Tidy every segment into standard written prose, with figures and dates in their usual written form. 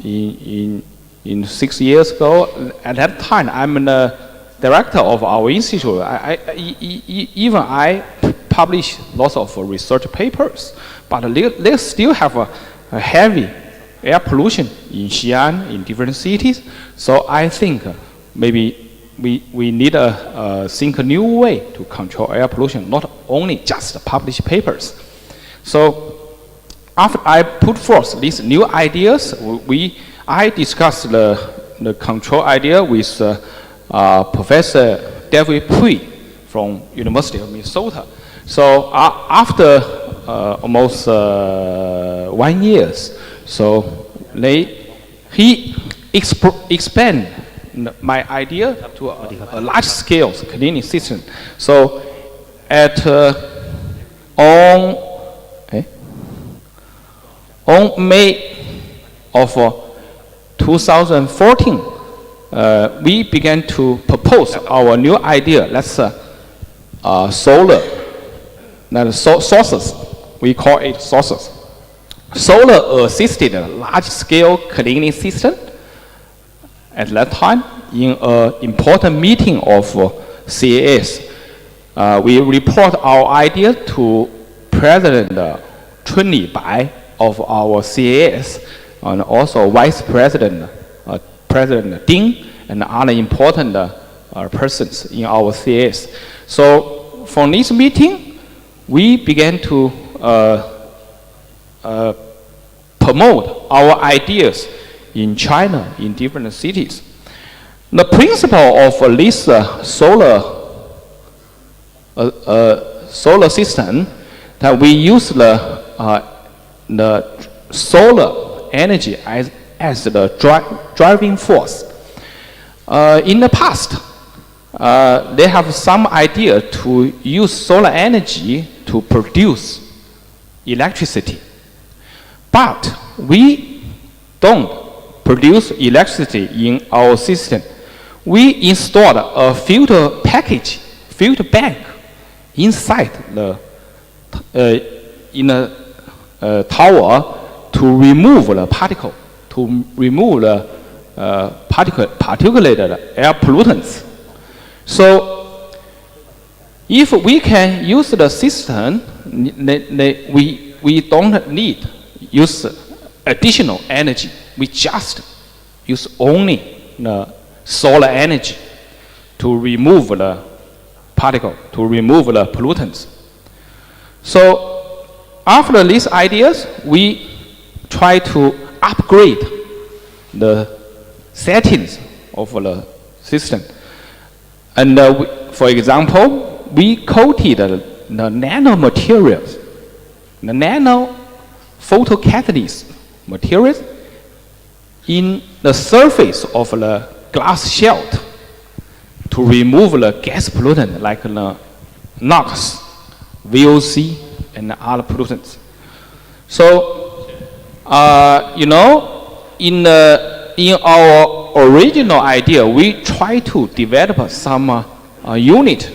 in 6 years ago. At that time, I'm the director of our institute. Even I publish lots of research papers, but they still have a heavy air pollution in Xi'an, in different cities. So I think maybe we need to think a new way to control air pollution, not only just publish papers. So after I put forth these new ideas, I discussed the control idea with Professor David Pui from University of Minnesota. So after almost 1 year, so he expand my idea to a large-scale cleaning system. So on May of 2014, we began to propose our new idea. That's solar sources. We call it sources. Solar-assisted large-scale cleaning system. At that time, in an important meeting of CAS, we report our idea to President Chunli Bai of our CAS, and also Vice President President Ding, and other important persons in our CAS. So from this meeting, we began to promote our ideas in China, in different cities. The principle of this solar system, that we use the solar energy as the driving force. In the past, they have some idea to use solar energy to produce electricity. But we don't produce electricity in our system. We installed a filter bank inside in the tower to remove the particle, to remove the particulated air pollutants. So if we can use the system, we don't need use additional energy. We just use only the solar energy to remove the particle, to remove the pollutants. So after these ideas, we try to upgrade the settings of the system. And for example, we coated the nanomaterials, the nano photocatalytic materials in the surface of the glass shell to remove the gas pollutant like the NOx, VOC, and other pollutants. So, in our original idea, we try to develop some unit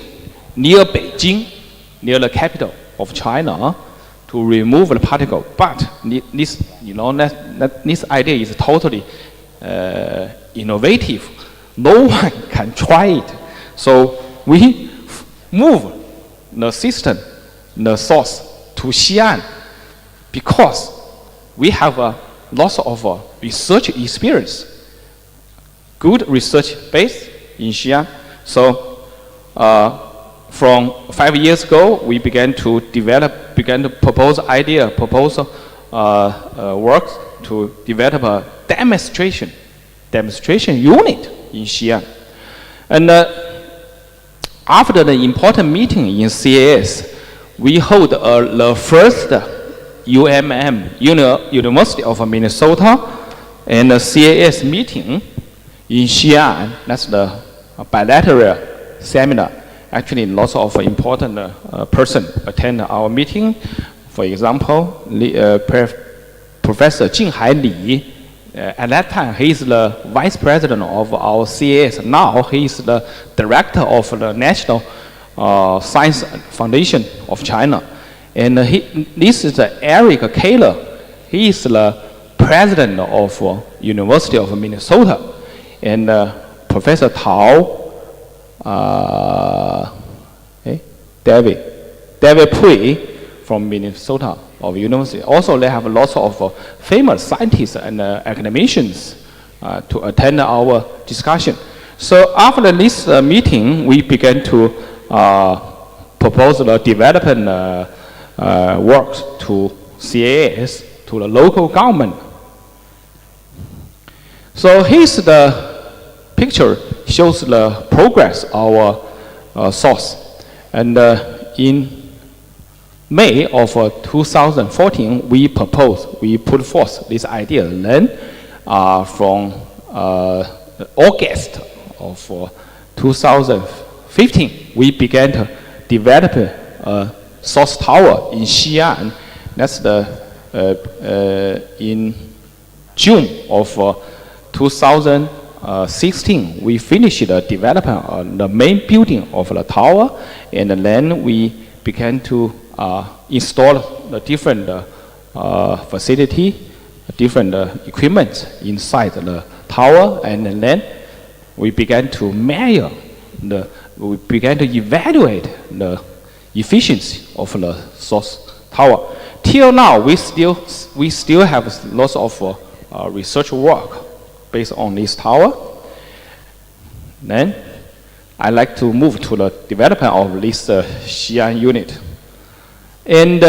near Beijing, near the capital of China, to remove the particle. But this, this idea is totally innovative. No one can try it. So we move the system, the source, to Xi'an because we have lots of research experience, good research base in Xi'an. So from 5 years ago, we began to propose work to develop a demonstration unit in Xi'an. And after the important meeting in CAS, we hold the first UMM, University of Minnesota, and the CAS meeting in Xi'an. That's the bilateral seminar. Actually, lots of important persons attend our meeting. For example, Professor Jinghai Li. At that time, he is the vice president of our CAS. Now, he is the director of the National Science Foundation of China. And this is Eric Kaler. He is the president of University of Minnesota, and Professor Tao, David Pui from Minnesota of University. Also, they have lots of famous scientists and academicians to attend our discussion. So after this meeting, we began to propose the development works to CAS, to the local government. So here's the picture, shows the progress of our source. And in May of 2014, we put forth this idea. Then from August of 2015, we began to develop a source tower in Xi'an. That's in June of 2016, we finished the development of the main building of the tower, and then we began to install the different facility, different equipment inside the tower, and then we began to measure we began to evaluate the efficiency of the source tower. Till now, we still have lots of research work based on this tower. Then I'd like to move to the development of this Xi'an unit. And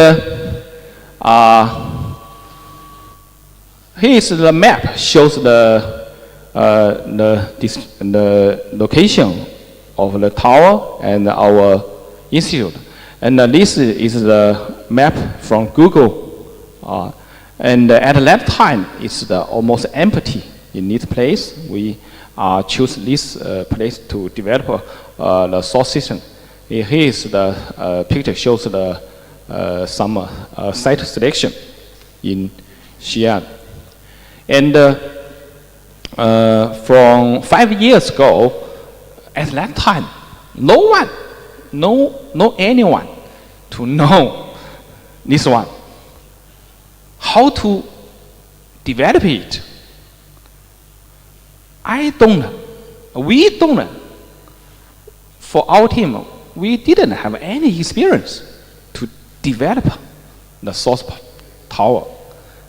here is the map, shows the location of the tower and our institute. And this is the map from Google. And at that time, it's almost empty in this place. We choose this place to develop the source system. Here is the picture, shows the some site selection in Xi'an. And from 5 years ago, at that time, no anyone to know this one. How to develop it? I don't know. We don't know. For our team, we didn't have any experience to develop the source tower,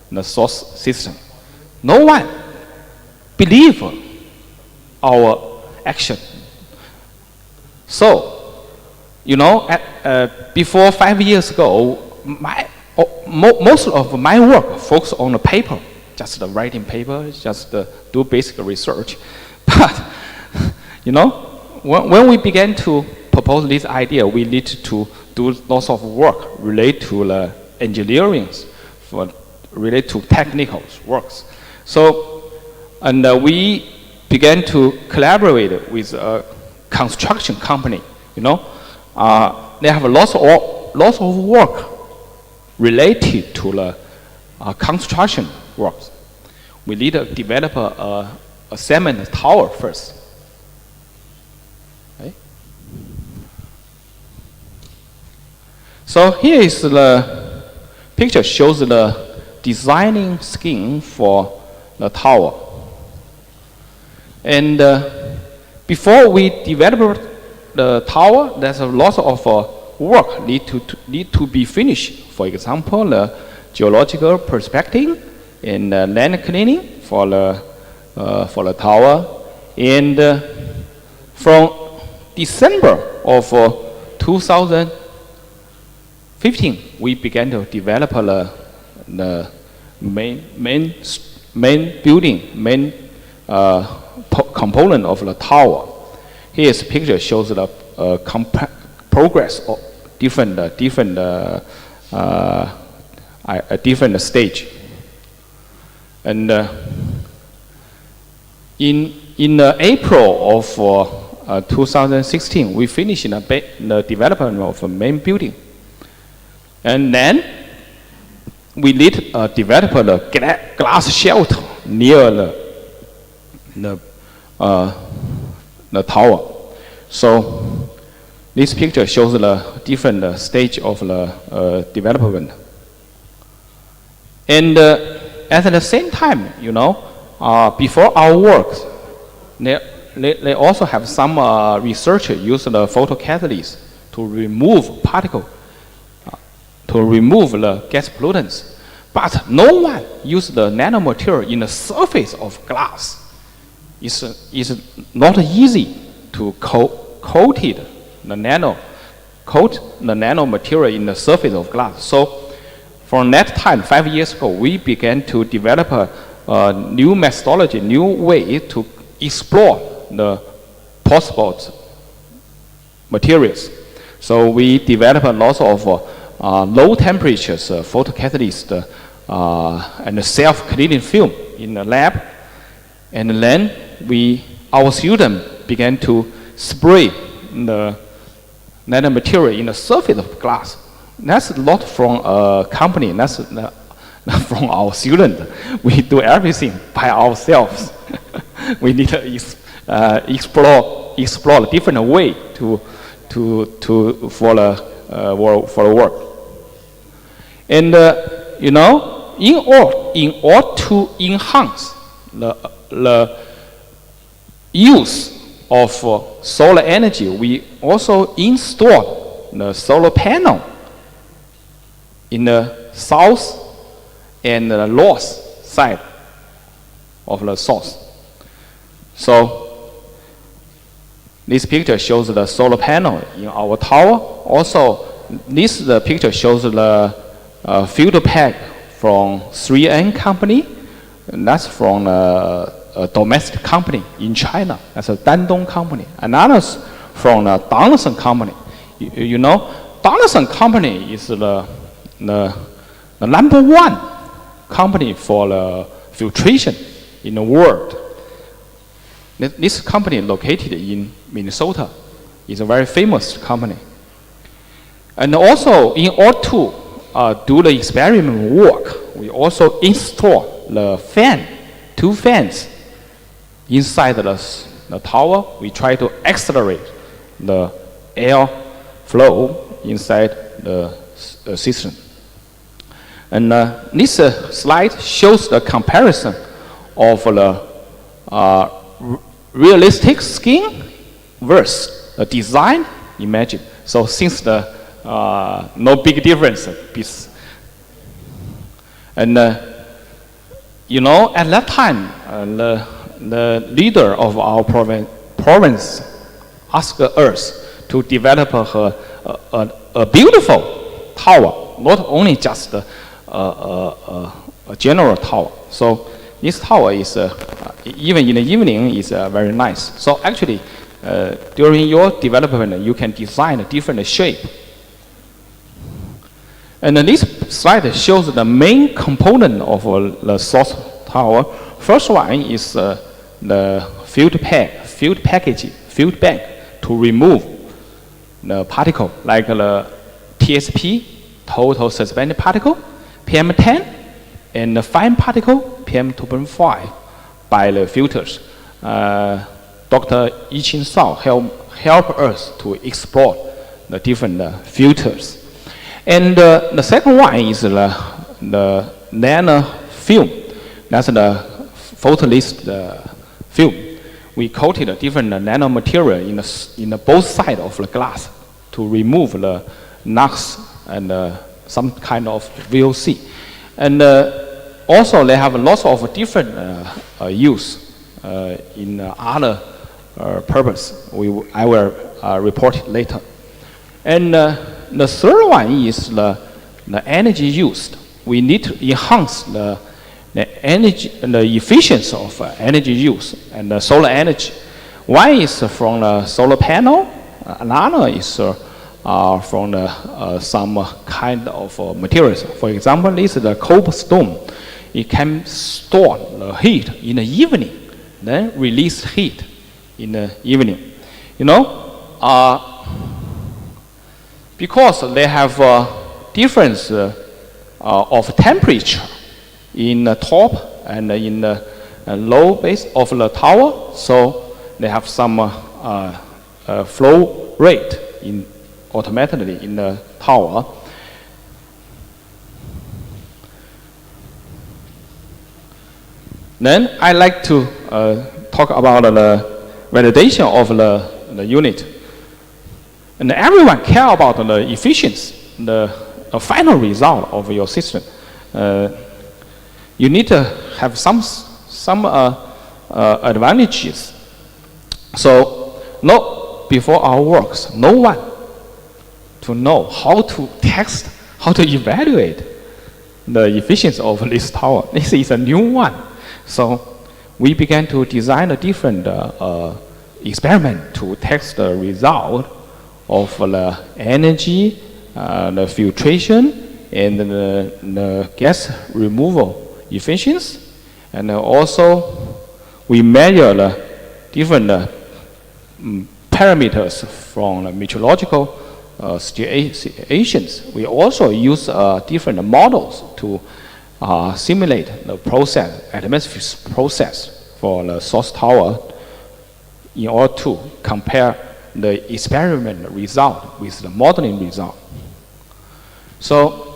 the source system. No one believed our action. So, before 5 years ago, most of my work focused on the paper, just the writing paper, just do basic research. But, when we began to propose this idea, we need to do lots of work related to the engineering, related to technical works. So, and we began to collaborate with a construction company. They have lots of work related to the construction works. We need to develop a cement tower first. Okay. So here is the picture, shows the designing scheme for the tower. And before we develop the tower, there's a lot of work need to be finished. For example, the geological perspective and land cleaning for the tower. And from December of 2015, we began to develop the main building, main component of the tower. Here's a picture, shows the progress of different stage. And in April of 2016, we finished the development of the main building. And then we need to develop the glass shelter near the tower. So this picture shows the different stage of the development. And at the same time, before our work, they also have some researchers use the photocatalyst to remove particle, to remove the gas pollutants. But no one used the nanomaterial in the surface of glass. It's not easy to coat the nanomaterial in the surface of glass. So from that time, 5 years ago, we began to develop a new methodology, new way to explore the possible materials. So we developed lots of low temperatures photocatalyst and self-cleaning film in the lab. And then our students began to spray the nanomaterial in the surface of glass. That's not from a company, that's from our students. We do everything by ourselves. We need to explore a different way for the work. And in order to enhance the use of solar energy, we also installed the solar panel in the south and the north side of the source. So this picture shows the solar panel in our tower. Also, this picture shows the filter pack from 3N company. And that's from a domestic company in China. That's a Dandong company. Another from a Donaldson company. Donaldson company is the number one company for the filtration in the world. This company located in Minnesota is a very famous company. And also, in order to do the experiment work, we also install the two fans inside the tower. We try to accelerate the air flow inside the system. And this slide shows the comparison of the realistic skin versus the design imagine. So since the no big difference. And at that time, the leader of our province asked us to develop a beautiful tower, not only just a general tower. So this tower is, even in the evening, is very nice. So actually, during your development, you can design a different shape. And this slide shows the main component of the source tower. First one is the field bag to remove the particle, like the TSP, total suspended particle, PM10, and the fine particle, PM2.5, by the filters. Dr. Yichin Sao help us to explore the different filters. And the second one is the nano film. That's the photolist film. We coated a different nanomaterial in both sides of the glass to remove the NOx and some kind of VOC. And also they have lots of different use in other purpose. I will report it later. And the third one is the energy used. We need to enhance the energy and the efficiency of energy use and the solar energy. One is from the solar panel, another is from some kind of materials. For example, this is the cobblestone. It can store the heat in the evening, then release heat in the evening. Because they have difference of temperature in the top and in the low base of the tower, so they have some flow rate automatically in the tower. Then I like to talk about the validation of the unit. And everyone care about the efficiency, the final result of your system. You need to have some advantages. So before our works, no one to know how to test, how to evaluate the efficiency of this tower. This is a new one. So we began to design a different experiment to test the result of the energy, the filtration, and the gas removal efficiency. And also we measure the different parameters from the meteorological situations. We also use different models to simulate the process, atmospheric process for the source tower in order to compare the experiment result with the modeling result. So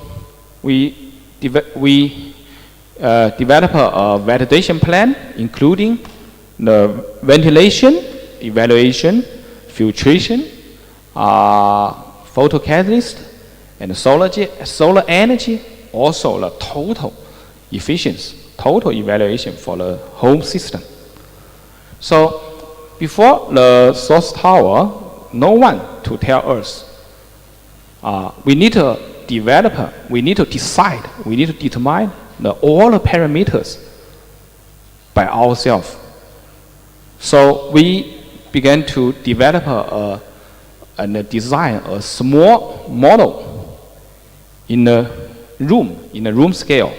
we develop a validation plan including the ventilation, evaluation, filtration, photocatalyst, and solar energy, also the total efficiency, total evaluation for the whole system. So before the source tower, no one to tell us. We need to develop, we need to decide, we need to determine all the parameters by ourselves. So we began to develop and design a small model in the room scale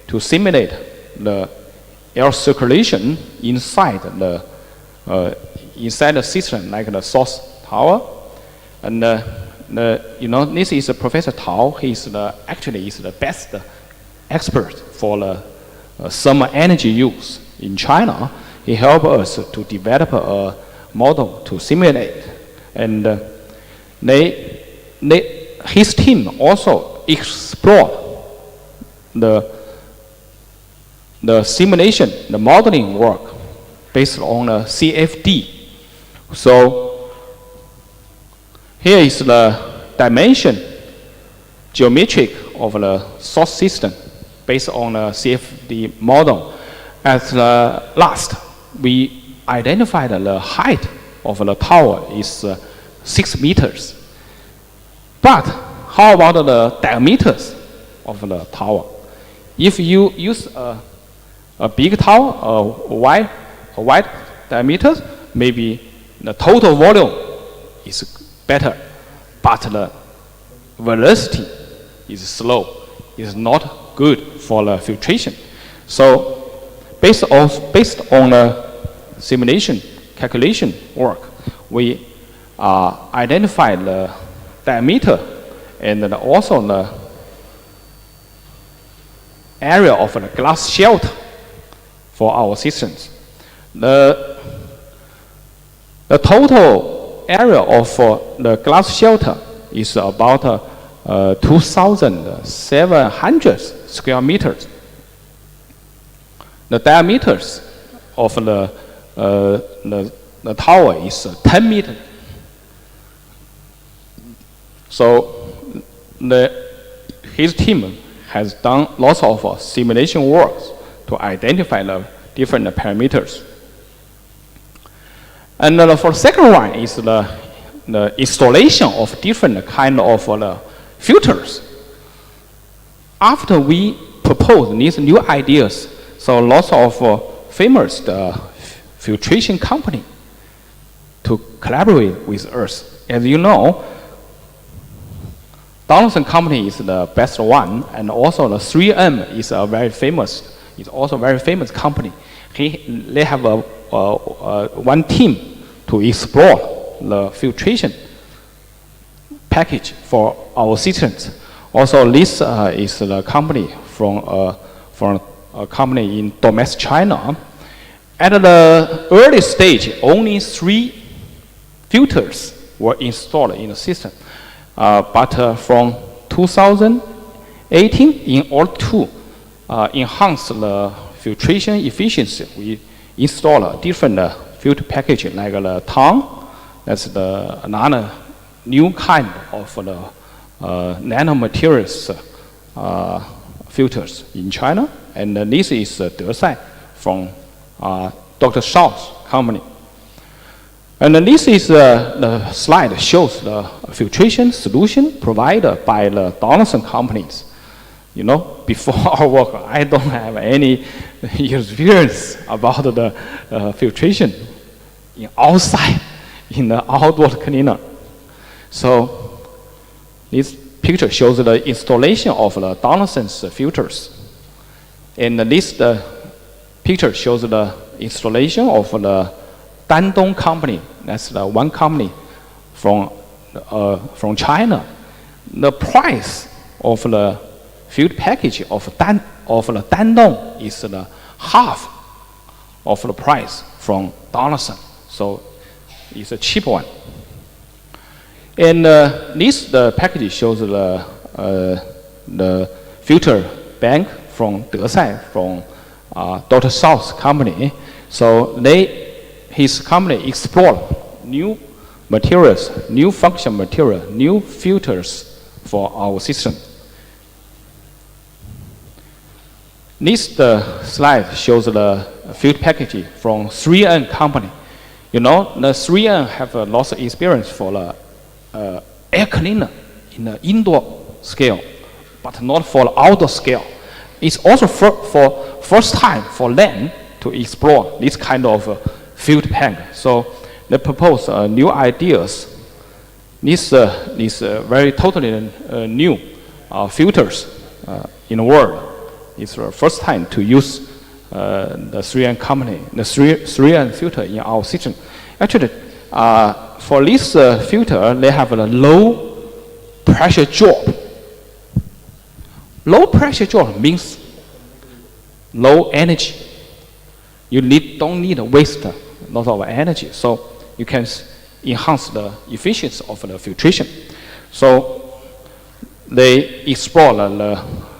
to simulate the air circulation inside the system, like the source tower. And this is Professor Tao. He's actually is the best expert for the thermal energy use in China. He helped us to develop a model to simulate, and his team also explored the simulation, the modeling work based on the CFD. So here is the dimension geometric of the source system based on the CFD model. At last, we identified the height of the tower is 6 meters. But how about the diameters of the tower? If you use a big tower, a wide diameter, maybe the total volume is better, but the velocity is slow. It's not good for the filtration. So based on the simulation calculation work, we identified the diameter and then also the area of the glass shelter for our systems. The total area of the glass shelter is about 2,700 square meters. The diameters of the tower is 10 meters. So his team has done lots of simulation works to identify the different parameters. And for the second one is the installation of different kind of filters. After we proposed these new ideas, so lots of famous filtration company to collaborate with us. As you know, Donaldson Company is the best one, and also the 3M is also very famous company. They have one team to explore the filtration package for our systems. Also, this is the company from a company in domestic China. At the early stage, only 3 filters were installed in the system. But from 2018, in order to enhance the filtration efficiency, we install a different filter package like the tongue. That's another new kind of the nanomaterials filters in China. And this is Desai from Dr. Shao's company. And this is the slide that shows the filtration solution provided by the Donaldson companies. You know, before our work, I don't have any experience about the filtration outside in the outdoor cleaner. So this picture shows the installation of the Donaldson's filters. And this picture shows the installation of the Dandong company. That's the one company from China. The price of the field package of the Dandong is the half of the price from Donaldson. So it's a cheap one. And this package shows the filter bank from Desai, from Dr. Shao's company. So his company explored new materials, new function material, new filters for our system. This slide shows the field packaging from 3M company. You know, the 3M have a lot of experience for the air cleaner in the indoor scale, but not for the outdoor scale. It's also for first time for them to explore this kind of field pack. So they propose new ideas. This very totally new filters in the world. It's the first time to use the 3M company, the 3M filter in our system. Actually, for this filter, they have a low pressure drop. Low pressure drop means low energy. You don't need to waste a lot of energy, so you can enhance the efficiency of the filtration. So they explore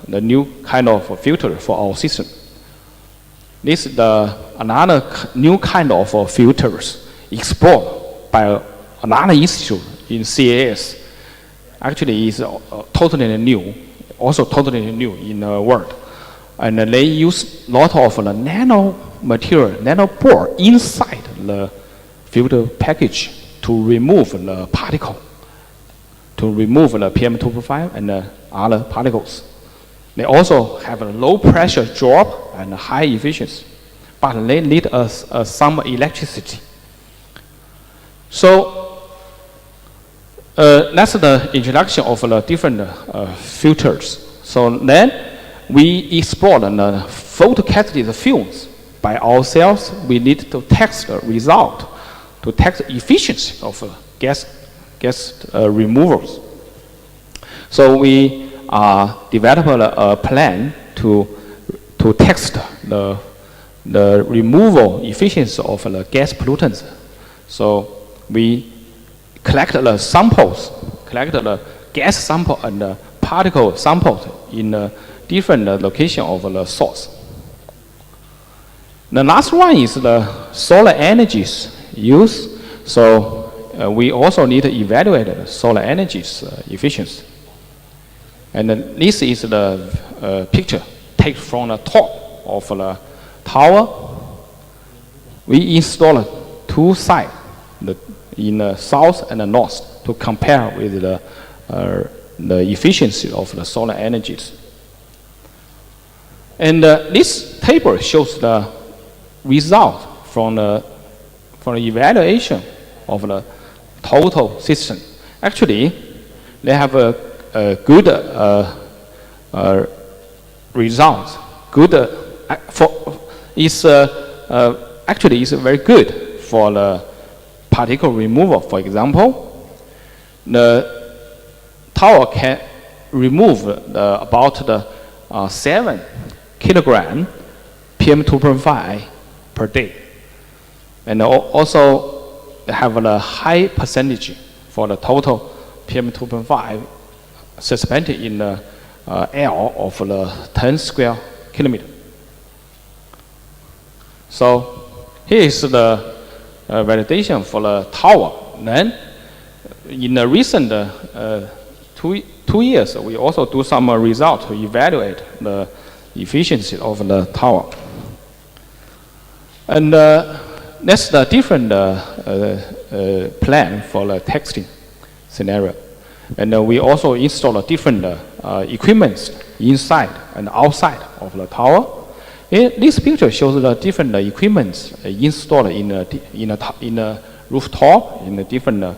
the new kind of filter for our system. This is another new kind of filters explored by another institute in CAS. Actually, it's totally new, also totally new in the world. And they use a lot of the nano material, nanopore inside the filter package to remove the particle, to remove the PM2.5 and the other particles. They also have a low pressure drop and high efficiency, but they need some electricity. So that's the introduction of the different filters. So then we explore the photocatalytic films by ourselves. We need to test the result, to test the efficiency of gas removals. So we developed a plan to test the removal efficiency of the gas pollutants. So we collected the samples, collected the gas sample and the particle samples in different location of the source. The last one is the solar energies used. So we also need to evaluate the solar energies efficiency. And this is the picture taken from the top of the tower. We installed two sides in the south and the north to compare with the efficiency of the solar energies. And this table shows the result from the evaluation of the total system. Actually, they have a good result. Good actually is very good for the particle removal. For example, the tower can remove about 7 kilogram PM2.5 per day, and also have a high percentage for the total PM2.5 suspended in the air of the 10 square kilometer. So here is the validation for the tower. Then in the recent 2 years, we also do some results to evaluate the efficiency of the tower. And that's the different plan for the testing scenario. And we also install different equipments inside and outside of the tower. This picture shows the different equipments installed in a rooftop in a different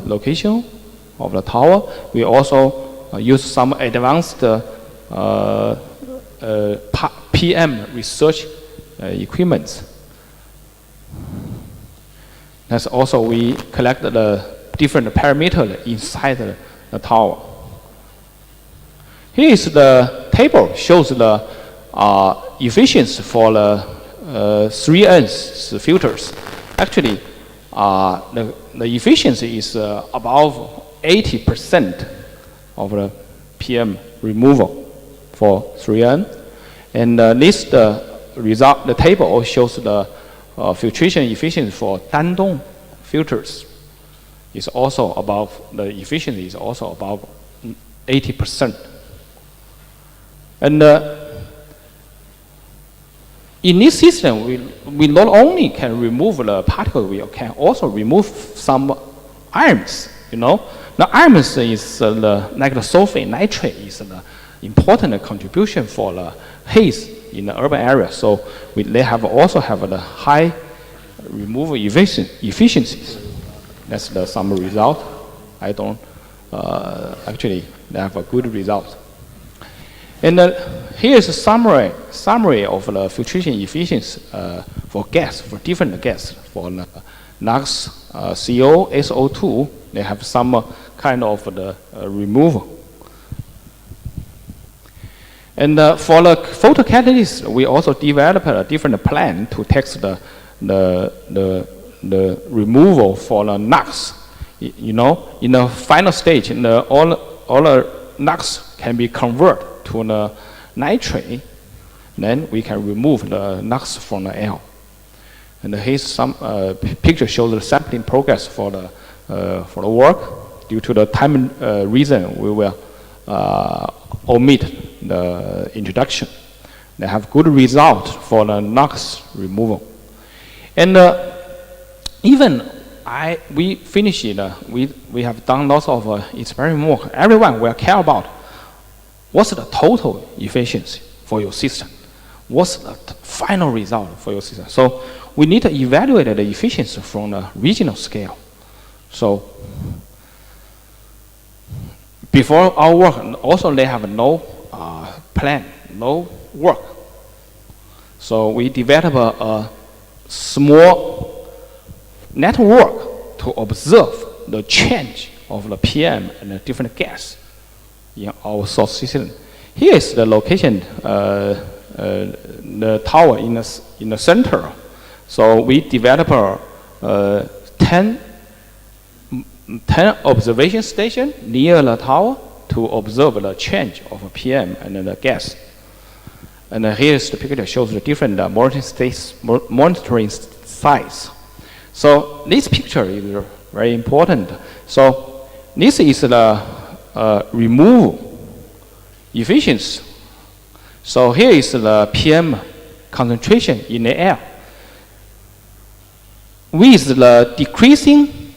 location of the tower. We also use some advanced PM research equipment. That's also we collect the different parameters inside the tower. Here is the table shows the efficiency for the 3N filters. Actually, the efficiency is above 80% of the PM removal for 3N. And this result, the table shows the filtration efficiency for Dandong filters. Is also above, the efficiency is also above 80%. And in this system, we not only can remove the particle, we can also remove some ions, you know. The ions is like the sulfate nitrate is the important contribution for the haze in the urban area. So they also have the high removal efficiencies. That's the some result. I don't actually they have a good result. And here's a summary of the filtration efficiency for gas, for different gas, for NOx, CO, SO2. They have some kind of the removal. And for the photocatalyst, we also developed a different plan to test the removal for the NOx. You know, in the final stage, all the NOx can be converted to the nitrate. Then we can remove the NOx from the air. And here's some picture shows the sampling progress for the work. Due to the time reason, we will omit the introduction. They have good result for the NOx removal. And even we finish it, we have done lots of experiment work. Everyone will care about what's the total efficiency for your system. What's the final result for your system? So we need to evaluate the efficiency from the regional scale. So before our work, also they have no plan, no work. So we develop a small network to observe the change of the PM and the different gas in our source system. Here is the location, the tower in the center. So we develop 10 observation stations near the tower to observe the change of PM and the gas. And here is the picture that shows the different monitoring sites. So this picture is very important. So this is the removal efficiency. So here is the PM concentration in the air. With the decreasing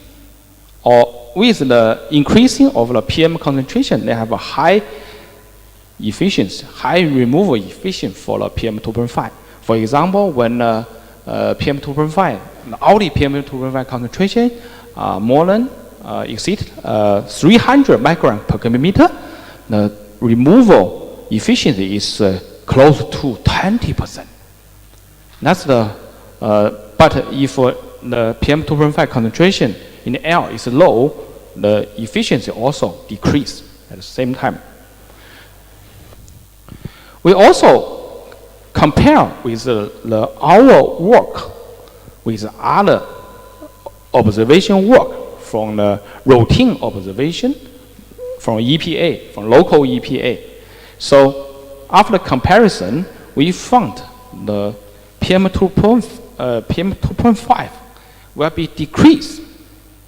or with the increasing of the PM concentration, they have a high efficiency, high removal efficiency for the PM 2.5. For example, when PM 2.5, the hourly PM 2.5 concentration more than exceed 300 micron per cubic meter, the removal efficiency is close to 20%. That's the, but if the PM 2.5 concentration in the air is low, the efficiency also decrease at the same time. We also compare with our work with other observation work from the routine observation from EPA, from local EPA. So after comparison, we found the PM2.5 will be decreased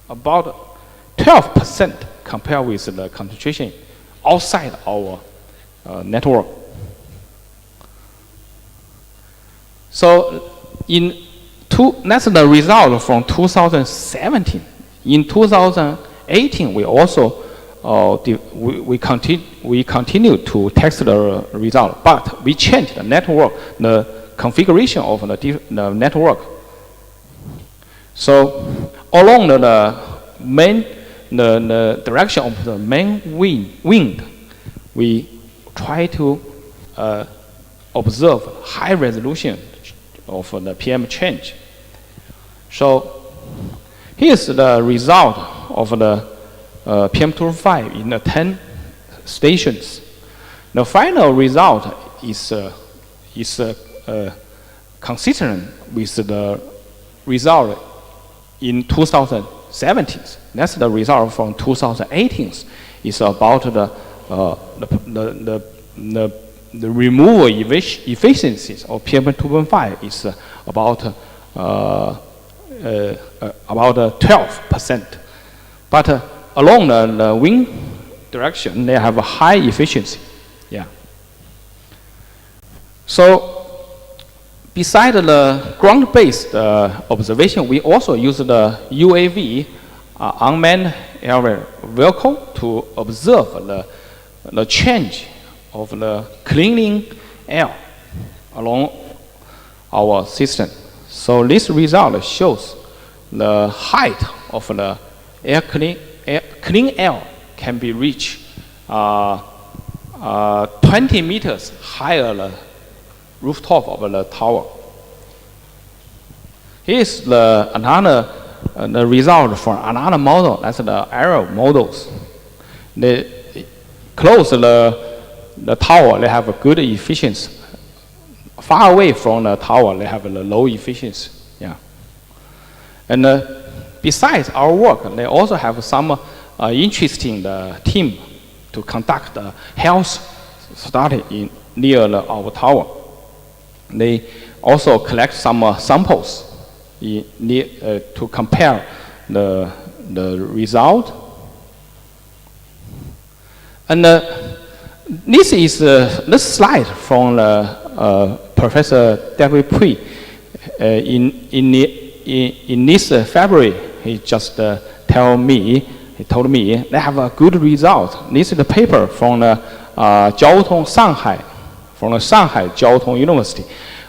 about 12% compared with the concentration outside our network. So that's the result from 2017. In 2018, we also we continue to test the result, but we changed the network, the configuration of the network. So along the direction of the main wind, we try to observe high resolution of the PM change. So here's the result of the PM2.5 in the 10 stations. The final result is consistent with the result in 2017. That's the result from 2018. It's about the removal efficiencies of PM2.5 is about 12%. But along the wind direction, they have a high efficiency. Yeah. So beside the ground-based observation, we also use the UAV, unmanned aerial vehicle, to observe the change of the cleaning air along our system. So this result shows the height of the clean air can be reached 20 meters higher the rooftop of the tower. Here's another result from another model. That's the aerial models. They close the tower, they have a good efficiency. Far away from the tower, they have a low efficiency. Yeah. And besides our work, they also have some interesting team to conduct the health study near our tower. They also collect some samples to compare the result. And this is this slide from Professor David Pui. In this February, he just told me they have a good result. This is the paper from the Shanghai Jiaotong University.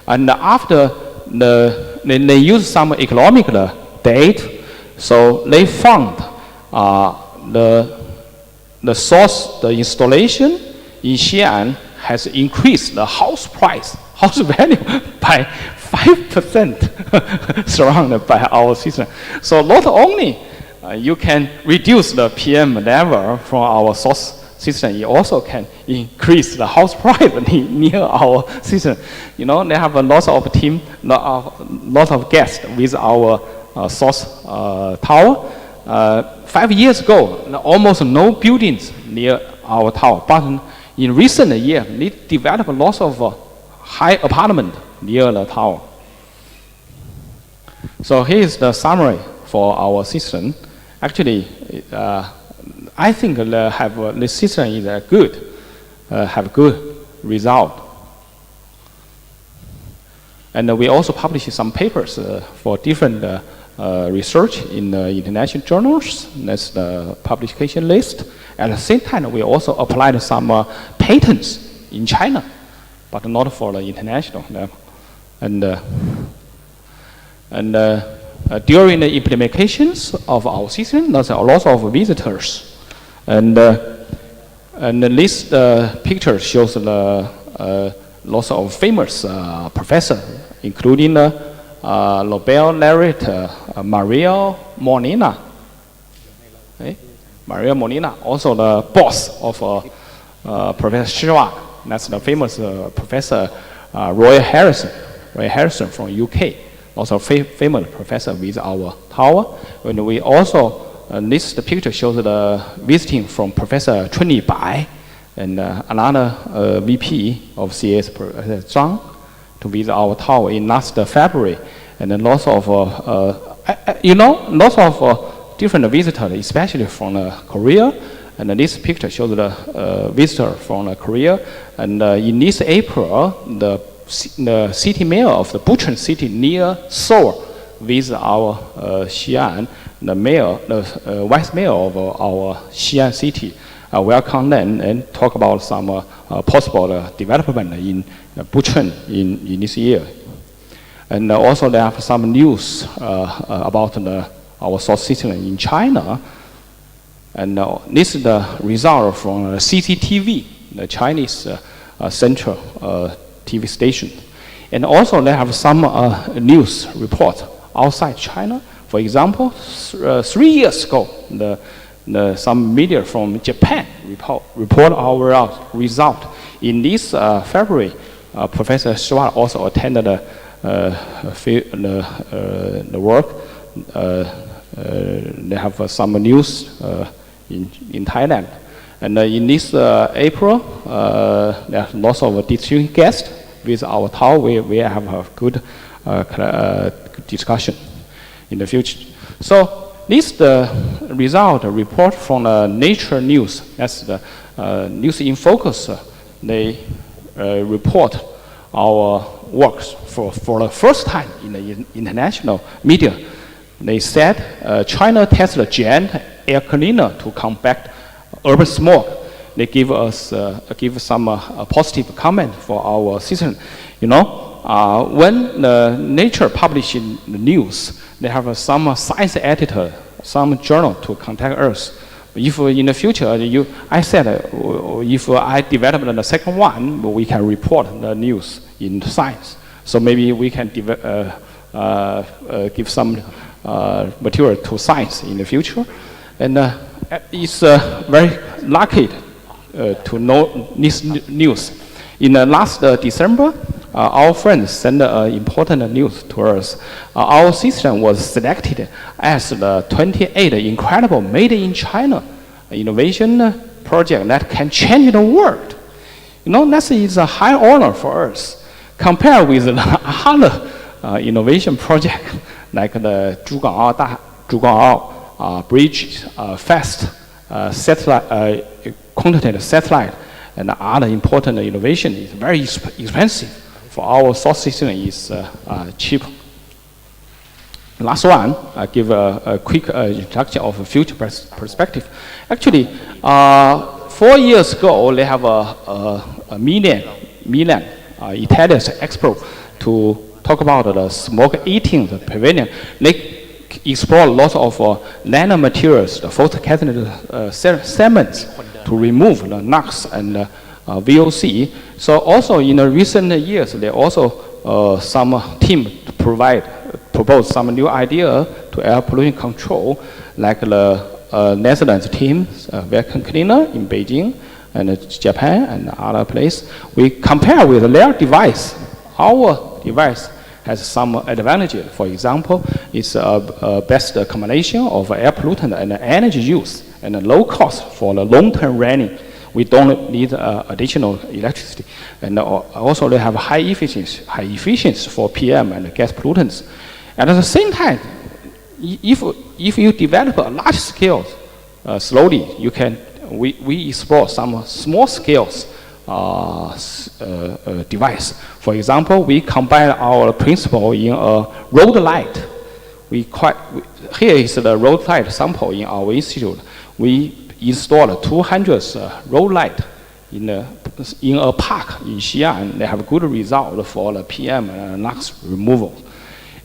And after they use some economic data, so they found the source, the installation in Xi'an has increased the house value by 5% surrounded by our system. So not only you can reduce the PM level from our source system, you also can increase the house price near our system. You know, they have a lot of team, lot of guests with our source tower. 5 years ago, almost no buildings near our tower, but in recent years, they developed lots of high apartment near the tower. So here's the summary for our system. Actually, I think the system is good, have good result. And we also publish some papers for different research in international journals. That's the publication list. At the same time, we also applied some patents in China, but not for the international level. And during the implementations of our system, there's a lot of visitors. And this picture shows lots of famous professors, including Nobel laureate Maria Molina. Maria Molina, also the boss of Professor Siwat. That's the famous professor Roy Harrison from UK. Also famous professor with our tower. And we also, this picture shows the visiting from Professor Chunli Bai and another VP of CS, Professor Zhang. to visit our tower in last February, and then lots of lots of different visitors, especially from Korea. And this picture shows the visitor from Korea. And in this April, the city mayor of the Bucheon city near Seoul visit our Xi'an. The mayor, the vice mayor of our Xi'an city, welcome them and talk about some possible development in Bucheon in this year. And also they have some news about our solar system in China. And this is the result from CCTV, the Chinese central TV station. And also they have some news report outside China. For example, 3 years ago, some media from Japan report our result. In this February, Professor Siwat also attended the work. They have some news in Thailand. And in this April, there are lots of distinguished guests with our tower. We have a good discussion in the future. So this is the result report from Nature News. That's the News in Focus. They report our works for the first time in the international media. They said China tested giant air cleaner to combat urban smog. They give us some positive comment for our system. You know, when Nature publishing the news, they have some science editor, some journal to contact us. If in the future, I said if I develop the second one, we can report the news in science. So maybe we can give some material to science in the future. And it's very lucky to know this news. In last December, our friends sent important news to us. Our system was selected as the 28th incredible Made in China innovation project that can change the world. You know, that is a high honor for us. Compared with the other innovation project like the Zhuangao Bridge, FAST satellite, quantitative satellite, and other important innovation is very expensive. For our solar system is cheap. Last one, I give a quick introduction of a future perspective. Actually, 4 years ago, they have a Milan Italian expo to talk about the smoke eating the pavilion. They explore lots of nanomaterials, the photocatalytic cements to remove the NOx and VOC. So also in the recent years, there also some team propose some new idea to air pollution control, like the Netherlands team, vacuum cleaner in Beijing and Japan and other place. We compare with their device. Our device has some advantages. For example, it's a best combination of air pollutant and energy use and a low cost for the long-term running. We don't need additional electricity. And also they have high efficiency for PM and gas pollutants. And at the same time, if you develop a large scale slowly, we explore some small scales device. For example, we combine our principle in a road light. Here is the road light sample in our institute. We installed 200 road light in a park in Xi'an. They have good result for the PM and NOx removal.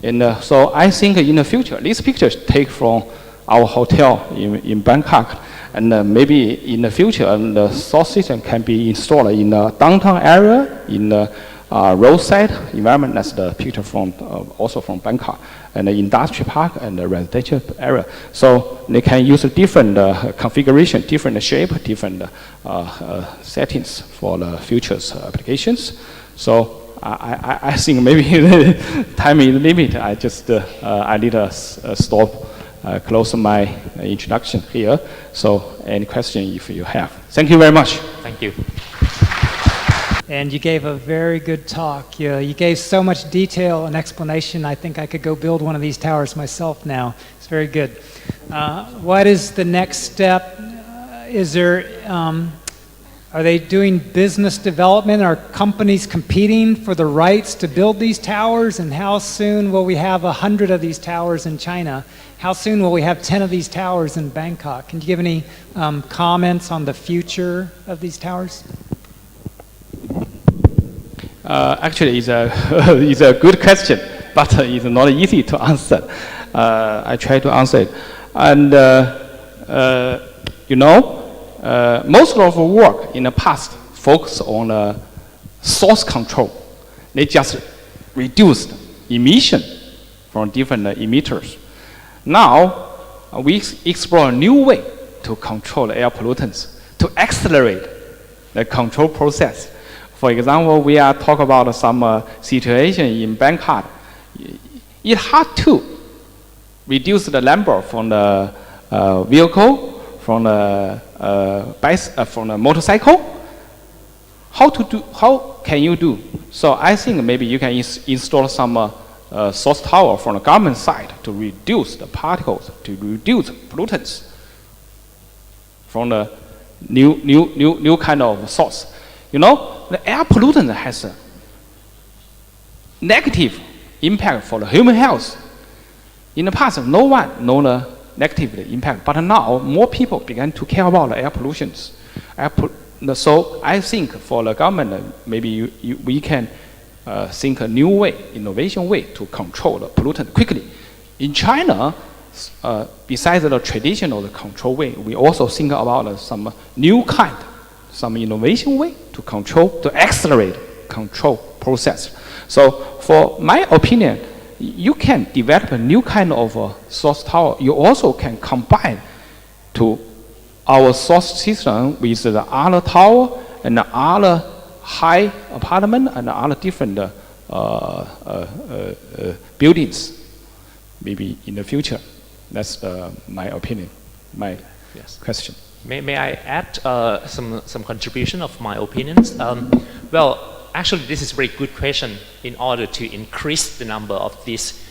And so I think in the future, these pictures take from our hotel in Bangkok. And maybe in the future, the solar system can be installed in the downtown area, in the roadside environment. That's the picture from also from Bangkok, and the industrial park and the residential area. So they can use a different configuration, different shape, different settings for the future's applications. So I think maybe the time is limited. I just I need to stop. Close my introduction here. So any question if you have. Thank you very much. Thank you. And you gave a very good talk. You gave so much detail and explanation. I think I could go build one of these towers myself now. It's very good. What is the next step? Are they doing business development? Are companies competing for the rights to build these towers? And how soon will we have 100 of these towers in China? How soon will we have 10 of these towers in Bangkok? Can you give any comments on the future of these towers? Actually, it's a good question, but it's not easy to answer. I try to answer it. And, most of our work in the past focused on source control. They just reduced emission from different emitters. Now, we explore a new way to control air pollutants, to accelerate the control process. For example, we are talking about some situation in Bangkok. It hard to reduce the number from the vehicle, from the motorcycle. How can you do? So I think maybe you can install some source tower from the government side to reduce the particles, to reduce pollutants from the new kind of source. The air pollutant has a negative impact for the human health. In the past, no one know the negative impact, but now more people began to care about the air pollutions. So I think for the government, maybe we can think a new way, innovation way to control the pollutant quickly. In China, besides the traditional control way, we also think about some new kind, some innovation way to control, to accelerate control process. So for my opinion, you can develop a new kind of source tower. You also can combine to our source system with the other tower and the other high apartment and other different buildings, maybe in the future. That's my opinion, my question. May I add some contribution of my opinions? Well, actually, this is a very good question. In order to increase the number of these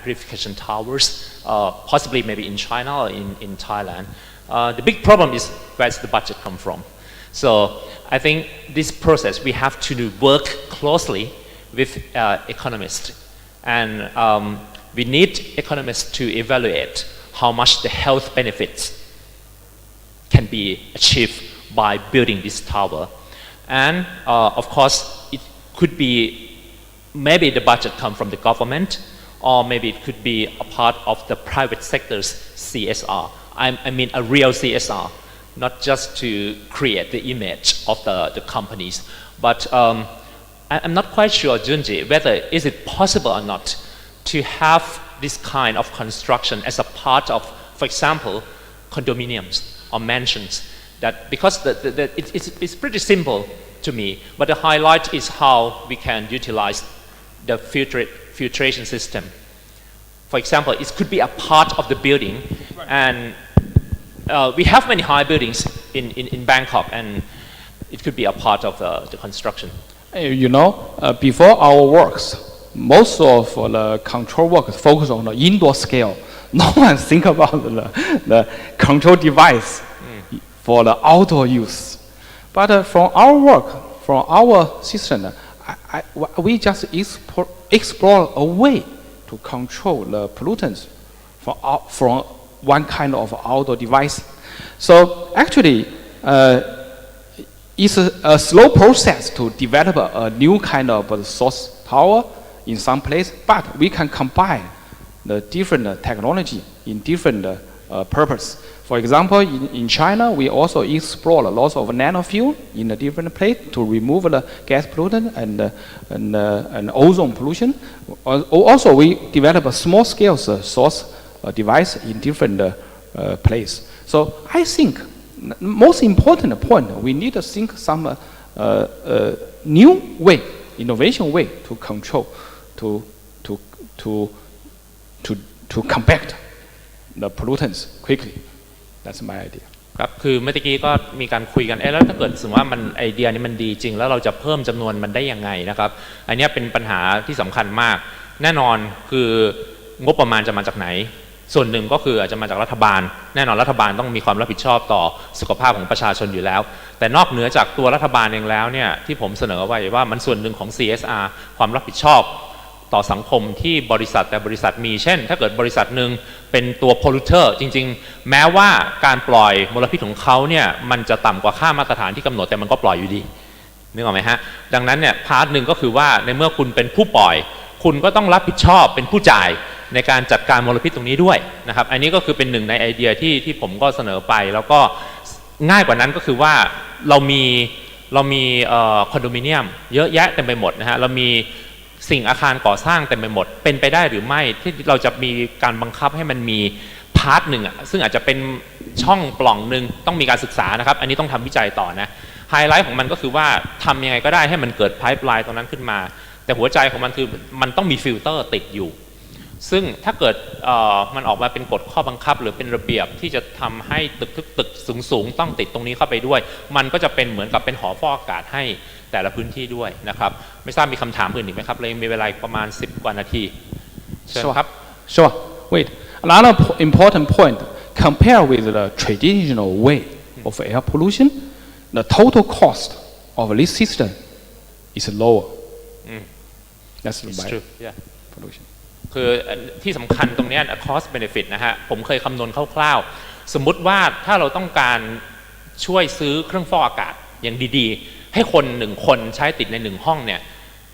purification towers, possibly maybe in China or in Thailand, the big problem is where's the budget come from? So I think this process, we have to work closely with economists. And we need economists to evaluate how much the health benefits can be achieved by building this tower. And of course, it could be, maybe the budget come from the government, or maybe it could be a part of the private sector's CSR. I mean a real CSR, not just to create the image of the companies. But I'm not quite sure, Junji, whether is it possible or not to have this kind of construction as a part of, for example, condominiums or mansions. That because it's pretty simple to me, but the highlight is how we can utilize the filtration system. For example, it could be a part of the building, and we have many high buildings in Bangkok, and it could be a part of the construction. Before our works, most of the control work is focused on the indoor scale. No one think about the control device for the outdoor use. But from our work, from our system, we just explore a way to control the pollutants from one kind of outdoor device. So actually, it's a slow process to develop a new kind of source tower in some place, but we can combine the different technology in different purpose. For example, in China, we also explore lots of nanofuel in a different place to remove the gas pollutant and ozone pollution. Also, we develop a small-scale source device in different place. So I think most important point, we need to think some new way, innovation way to control, to combat the pollutants quickly. That's my idea. ครับคือเมื่อกี้ก็มีการคุยกันแล้วถ้าเกิดสมมติว่ามันไอเดียนี้มันดีจริงแล้วเราจะเพิ่มจำนวนมันได้ยังไงนะครับอันนี้เป็นปัญหาที่สำคัญมากแน่นอนคืองบประมาณจะมาจากไหนส่วนหนึ่งก็คืออาจจะมาจากรัฐบาลแน่นอนรัฐบาลต้องมีความรับผิดชอบต่อสุขภาพของประชาชนอยู่แล้วแต่นอกเหนือจากตัวรัฐบาลเองแล้วเนี่ยที่ผมเสนอไว้ว่ามันส่วนหนึ่งของ CSR ความรับผิดชอบต่อสังคมที่บริษัทแต่บริษัทมีเช่นถ้าเกิดบริษัทหนึ่งเป็นตัว polluter จริงๆแม้ว่าการปล่อยมลพิษของเขาเนี่ยมันจะต่ำกว่าค่ามาตรฐานที่กำหนดแต่มันก็ปล่อยอยู่ดีนึกออกไหมฮะดังนั้นเนี่ยพาร์ทหนึ่งก็คือว่าในเมื่อคุณเป็นผู้ปล่อยคุณก็ต้องรับผิดชอบเป็นผู้จ่ายในการจัดการมลพิษตรงนี้ด้วยนะครับอันนี้ก็คือเป็นหนึ่งในไอเดียที่ผมก็เสนอไปแล้วก็ง่ายกว่านั้นก็คือว่าเรามีคอนโดมิเนียมเยอะแยะเต็มไปหมดนะฮะเรามีสิ่งอาคารก่อสร้างเต็มไปหมดเป็นไปได้หรือไม่ที่เราจะมีการบังคับให้มันมีพาร์ทหนึ่งซึ่งอาจจะเป็นช่องปล่องหนึ่งต้องมีการศึกษานะครับอันนี้ต้องทำวิจัยต่อนะไฮไลท์ของมันก็คือว่าทำยังไงก็ได้ให้มันเกิดไพป์ไลน์ตรงนั้นขึ้นมาแต่หัวใจของมันคือมันต้องมีฟิลเตอร์ติดอยู่ซึ่งถ้าเกิดมันออกมาเป็นกฎข้อบังคับหรือเป็นระเบียบที่จะทำให้ตึกสูงต้องติดตรงนี้เข้าไปด้วยมันก็จะเป็นเหมือนกับเป็นหอฟอกอากาศให้แต่ละพื้นที่ด้วยนะครับไม่ทราบมีคำถามอื่นอีกไหมครับเลยมีเวลาประมาณ10กว่านาทีเชิญครับ Sure. Wait. Another important point. Compare with the traditional way of air pollution, the total cost of this system is lower. That's It's by true. Yeah. pollution. คือที่สำคัญตรงนี้ cost benefit นะฮะผมเคยคำนวณคร่าวๆสมมุติว่าถ้าเราต้องการช่วยซื้อเครื่องฟอกอากาศอย่างดีๆให้คน1คนใช้ติดใน1ห้องเนี่ย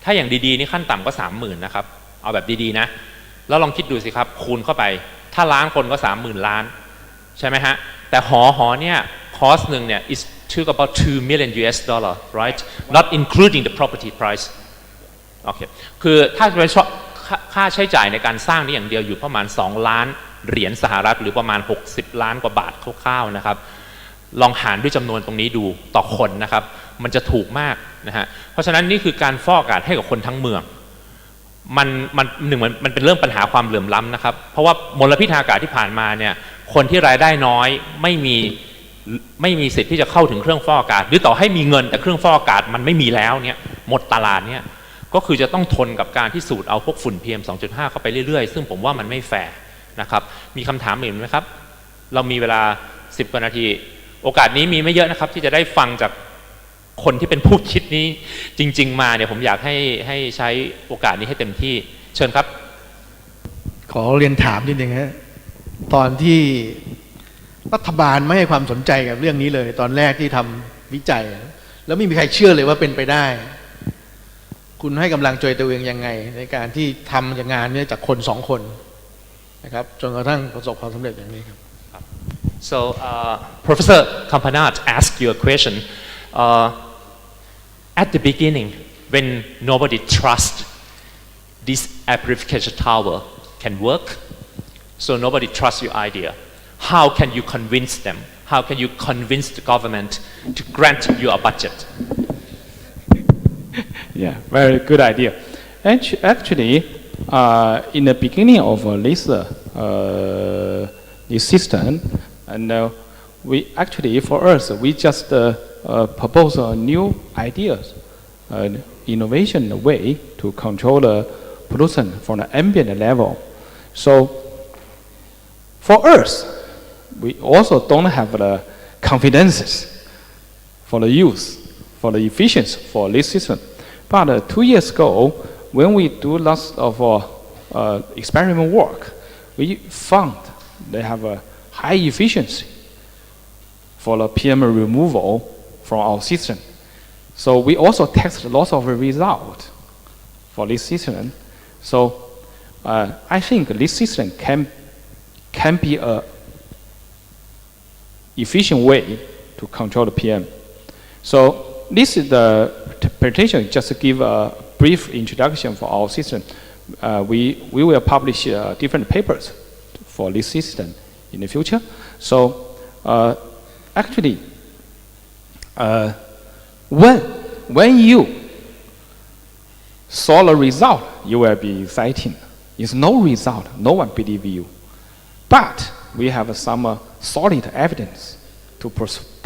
ถ้าอย่างดีๆนี่ขั้นต่ำก็ 30,000 นะครับเอาแบบดีๆนะแล้วลองคิดดูสิครับคูณเข้าไปถ้าล้านคนก็ 30,000 ล้านใช่ไหมฮะแต่หอเนี่ย cost หนึ่งเนี่ย is took about $2 million right not including the property price โอเคคือถ้าเป็นค่าใช้จ่ายในการสร้างนี่อย่างเดียวอยู่ประมาณ2 ล้านเหรียญสหรัฐหรือประมาณ60 ล้านกว่าบาทคร่าวๆนะครับลองหารด้วยจำนวนตรงนี้ดูต่อคนนะครับมันจะถูกมากนะฮะเพราะฉะนั้นนี่คือการฟอกอากาศให้กับคนทั้งเมืองมันเป็นเรื่องปัญหาความเหลื่อมล้ำนะครับเพราะว่ามลพิษทางอากาศที่ผ่านมาเนี่ยคนที่รายได้น้อยไม่มีสิทธิ์ที่จะเข้าถึงเครื่องฟอกอากาศหรือต่อให้มีเงินแต่เครื่องฟอกอากาศมันไม่มีแล้วเนี่ยหมดตลาดเนี่ยก็คือจะต้องทนกับการที่สูดเอาพวกฝุ่น PM 2.5 เข้าไปเรื่อยๆซึ่งผมว่ามันไม่แฟร์นะครับมีคำถามอื่นไหมครับเรามีเวลา10กว่านาทีโอกาสนี้มีไม่เยอะนะครับที่จะได้ฟังจากคนที่เป็นผู้คิดนี้จริงๆมาเนี่ยผมอยากให้ใช้โอกาสนี้ให้เต็มที่เชิญครับขอเรียนถามนิดนึงฮะตอนที่รัฐบาลไม่ให้ความสนใจกับเรื่องนี้เลยตอนแรกที่ทำวิจัยแล้วไม่มีใครเชื่อเลยว่าเป็นไปได้คุณให้กำลังใจตัวเองยังไงในการที่ทำอย่างงานนี้จากคน2 คนนะครับจนกระทั่งประสบความสำเร็จอย่างนี้ครับ So Professor Kampanat asked you a question at the beginning when nobody trusts this air purification tower can work so nobody trusts your idea how can you convince them how can you convince the government to grant you a budget Yeah, very good idea. Actually, in the beginning of this system, and we actually for us we just propose a new ideas, innovation way to control the pollution from the ambient level. So for us, we also don't have the confidences for the use, for the efficiency for this system. But 2 years ago, when we do lots of experiment work, we found they have a high efficiency for the PM removal from our system. So we also tested lots of results for this system. So I think this system can be a efficient way to control the PM. So this is the presentation. Just to give a brief introduction for our system. We will publish different papers for this system in the future. So actually, when you saw the result, you will be exciting. It's no result, no one believes you. But we have some solid evidence to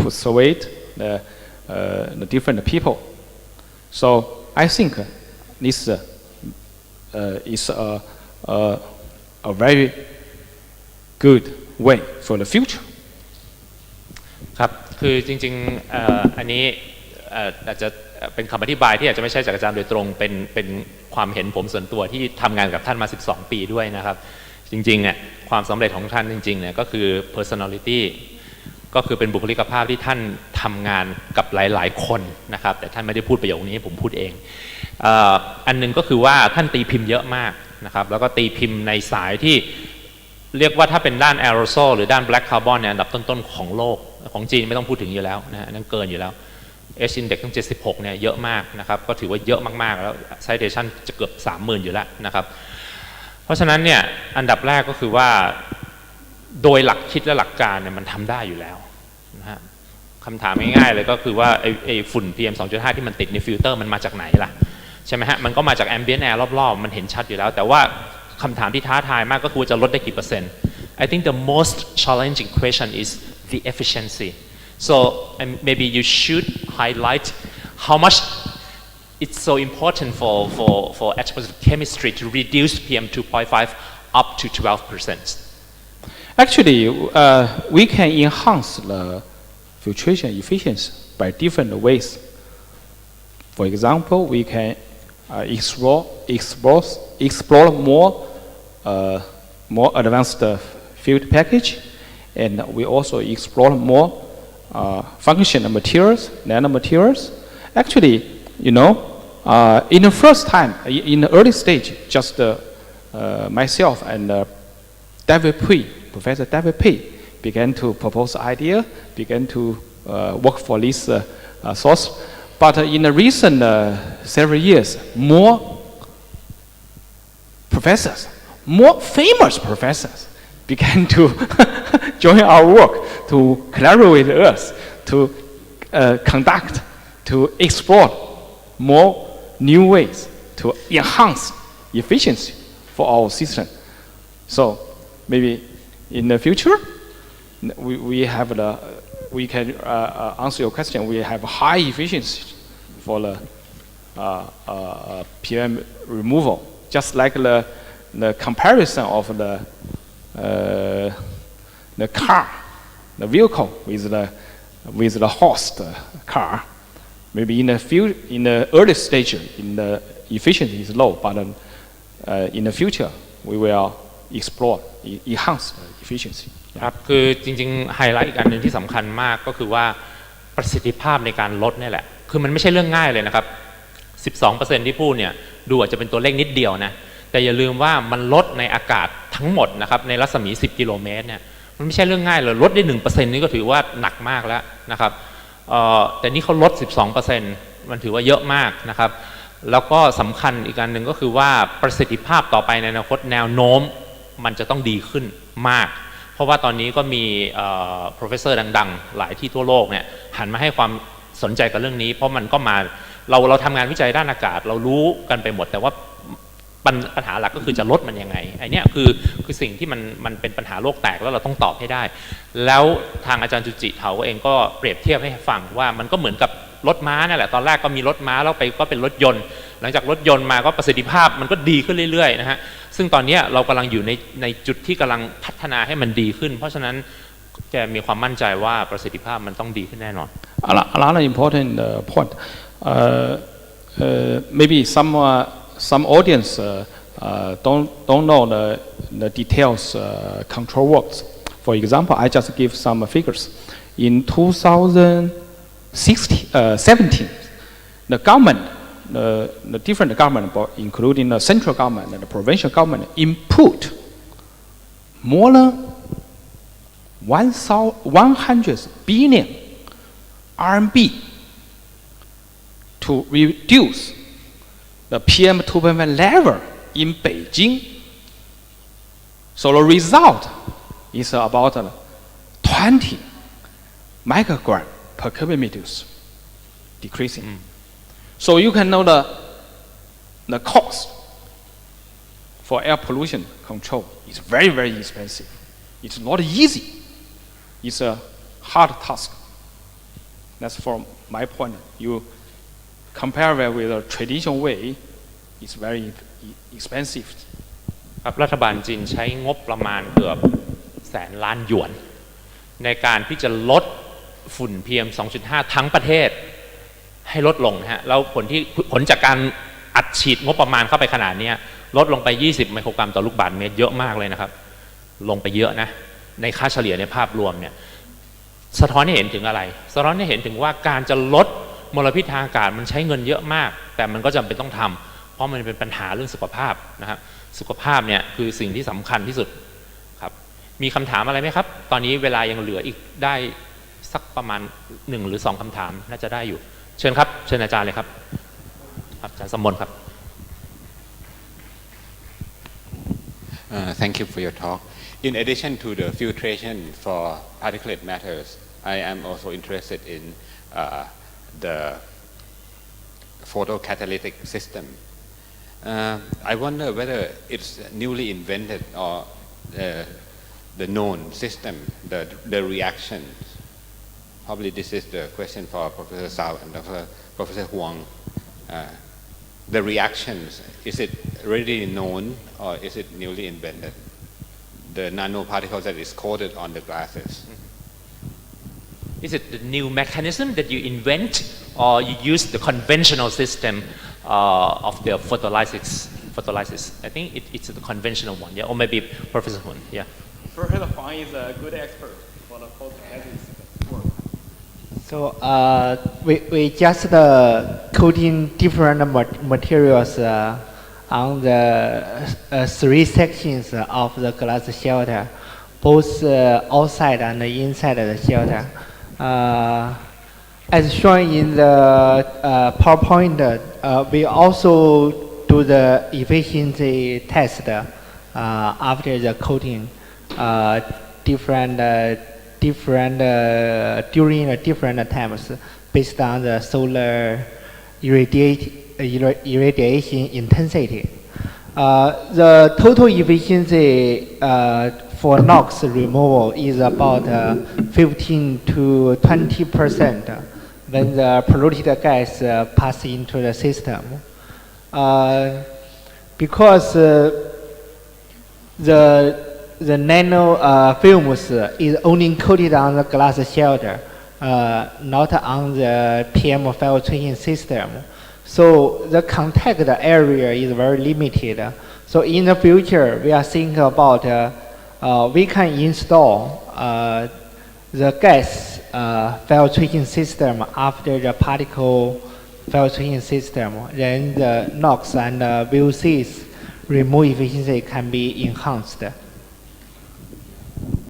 persuade the different people. So I think this is a very good way for the future. ครับคือจริงๆอันนี้อาจจะเป็นคำอธิบายที่อาจจะไม่ใช่จากอาจารย์โดยตรงเป็นความเห็นผมส่วนตัวที่ทำงานกับท่านมา12 ปีด้วยนะครับจริงๆเนี่ยความสำเร็จของท่านจริงๆเนี่ยก็คือ personality ก็คือเป็นบุคลิกภาพที่ท่านทำงานกับหลายๆคนนะครับแต่ท่านไม่ได้พูดประโยคนี้ผมพูดเองอันนึงก็คือว่าท่านตีพิมพ์เยอะมากนะครับแล้วก็ตีพิมพ์ในสายที่เรียกว่าถ้าเป็นด้าน Aerosol หรือด้าน Black Carbon เนี่ยอันดับต้นๆของโลกของจีนไม่ต้องพูดถึงอยู่แล้วนะฮะนั่นเกินอยู่แล้ว H index ตั้ง76เนี่ยเยอะมากนะครับก็ถือว่าเยอะมากๆแล้ว citation จะเกือบ 30,000 อยู่แล้วนะครับเพราะฉะนั้นเนี่ยอันดับแรกก็คือว่าโดยหลักคิดและหลักการเนี่ยมันทำได้อยู่แล้วนะฮะคำถามง่ายๆเลยก็คือว่าไอ้ฝุ่น PM 2.5 ที่มันติดในฟิลเตอร์มันมาจากไหนล่ะใช่ไหมฮะมันก็มาจาก ambient air รอบๆมันเห็นชัดอยู่แล้วแต่ว่าคำถามที่ท้าทายมากก็คือจะลดได้กี่เปอร์เซ็นต์ I think the most challenging question is the efficiency so maybe you should highlight how much it's so important for atmospheric chemistry to reduce PM 2.5 up to 12%. Actually, we can enhance the filtration efficiency by different ways. For example, we can explore more advanced field package, and we also explore more functional materials, nanomaterials. Actually, you know, in the first time, in the early stage, just myself and Professor David Pui began to propose idea, began to work for this source. But in the recent several years, more professors, more famous professors began to join our work, to collaborate with us, to conduct, to explore more new ways to enhance efficiency for our system. So maybe in the future, we can answer your question. We have high efficiency for the PM removal, just like the comparison of the car, the vehicle with the host car. Maybe in the early stage, the efficiency is low, but in the future, we will explore, enhance efficiency. ครับคือจริงๆไฮไลท์อีกอันหนึ่งที่สำคัญมากก็คือว่าประสิทธิภาพในการลดนี่แหละคือมันไม่ใช่เรื่องง่ายเลยนะครับ 12% ที่พูดเนี่ยดูอาจจะเป็นตัวเลขนิดเดียวนะแต่อย่าลืมว่ามันลดในอากาศทั้งหมดนะครับในรัศมี10 กิโลเมตรเนี่ยมันไม่ใช่เรื่องง่ายเลยลดได้ 1% นี่ก็ถือว่าหนักมากแล้วนะครับแต่นี่เขาลด 12% มันถือว่าเยอะมากนะครับแล้วก็สำคัญอีกอันหนึ่งก็คือว่าประสิทธิภาพต่อไปในอนาคตแนวโน้มมันจะต้องดีขึ้นมากเพราะว่าตอนนี้ก็มีprofessor ดังๆหลายที่ทั่วโลกเนี่ยหันมาให้ความสนใจกับเรื่องนี้เพราะมันก็มาเราทำงานวิจัยด้านอากาศเรารู้กันไปหมดแต่ว่าปัญหาหลักก็คือจะลดมันยังไงไอ้นี่คือสิ่งที่มันเป็นปัญหาโลกแตกแล้วเราต้องตอบให้ได้แล้วทางอาจารย์จุจิเถาเองก็เปรียบเทียบให้ฟังว่ามันก็เหมือนกับรถม้านั่นแหละตอนแรกก็มีรถม้าแล้วไปก็เป็นรถยนต์หลังจากรถยนต์มาก็ประสิทธิภาพมันก็ดีขึ้นเรื่อยๆนะฮะซึ่งตอนนี้เรากำลังอยู่ในจุดที่กำลังพัฒนาให้มันดีขึ้นเพราะฉะนั้นแกมีความมั่นใจว่าประสิทธิภาพมันต้องดีขึ้นแน่นอน Another important point, maybe some audience don't know the details control works. For example, I just give some figures. In 2017, the government, the different government, including the central government and the provincial government, input more than 100 billion RMB to reduce the PM 2.5 level in Beijing. So the result is about 20 microgram per cubic meters decreasing. So you can know the cost for air pollution control is very, very expensive. It's not easy. It's a hard task. That's from my point. You compare that with a traditional way, it's very expensive. ครับรัฐบาลจีนใช้งบประมาณเกือบ100,000,000 หยวนในการที่จะลดฝุ่น PM 2.5 ทั้งประเทศให้ลดลงนะฮะแล้วผลจากการอัดฉีดงบประมาณเข้าไปขนาดนี้ลดลงไป20 ไมโครกรัมต่อลูกบาศก์เมตรเยอะมากเลยนะครับลงไปเยอะนะในค่าเฉลี่ยในภาพรวมเนี่ยสะท้อนให้เห็นถึงอะไรสะท้อนให้เห็นถึงว่าการจะลดมลพิษทางอากาศมันใช้เงินเยอะมากแต่มันก็จำเป็นต้องทำเพราะมันเป็นปัญหาเรื่องสุขภาพนะครับสุขภาพเนี่ยคือสิ่งที่สำคัญที่สุดครับมีคำถามอะไรไหมครับตอนนี้เวลายังเหลืออีกได้สักประมาณ1 หรือ 2คำถามน่าจะได้อยู่เชิญครับเชิญอาจารย์เลยครับอาจารย์สมมนครับ Thank you for your talk. In addition to the filtration for particulate matters, I am also interested in the photocatalytic system. I wonder whether it's newly invented or the known system, the reactions. Probably this is the question for Professor Cao and Professor Huang. The reactions, is it already known or is it newly invented? The nanoparticles that is coated on the glasses. Is it the new mechanism that you invent or you use the conventional system of the photolysis? I think it's the conventional one, yeah, or maybe Professor Huang, yeah. Professor Huang is a good expert for the photocatalytic work. So we just coating different materials on the 3 sections of the glass shelter, both outside and inside the shelter. As shown in the PowerPoint, we also do the efficiency test after the coating, during different times based on the solar irradiation intensity. The total efficiency for NOx removal is about 15 to 20% when the polluted gas pass into the system. Because the nano films is only coated on the glass shelter, not on the PM filtration system. So the contact area is very limited. So in the future, we are thinking about we can install the gas filtration system after the particle filtration system. Then the NOx and VOCs remove efficiency can be enhanced.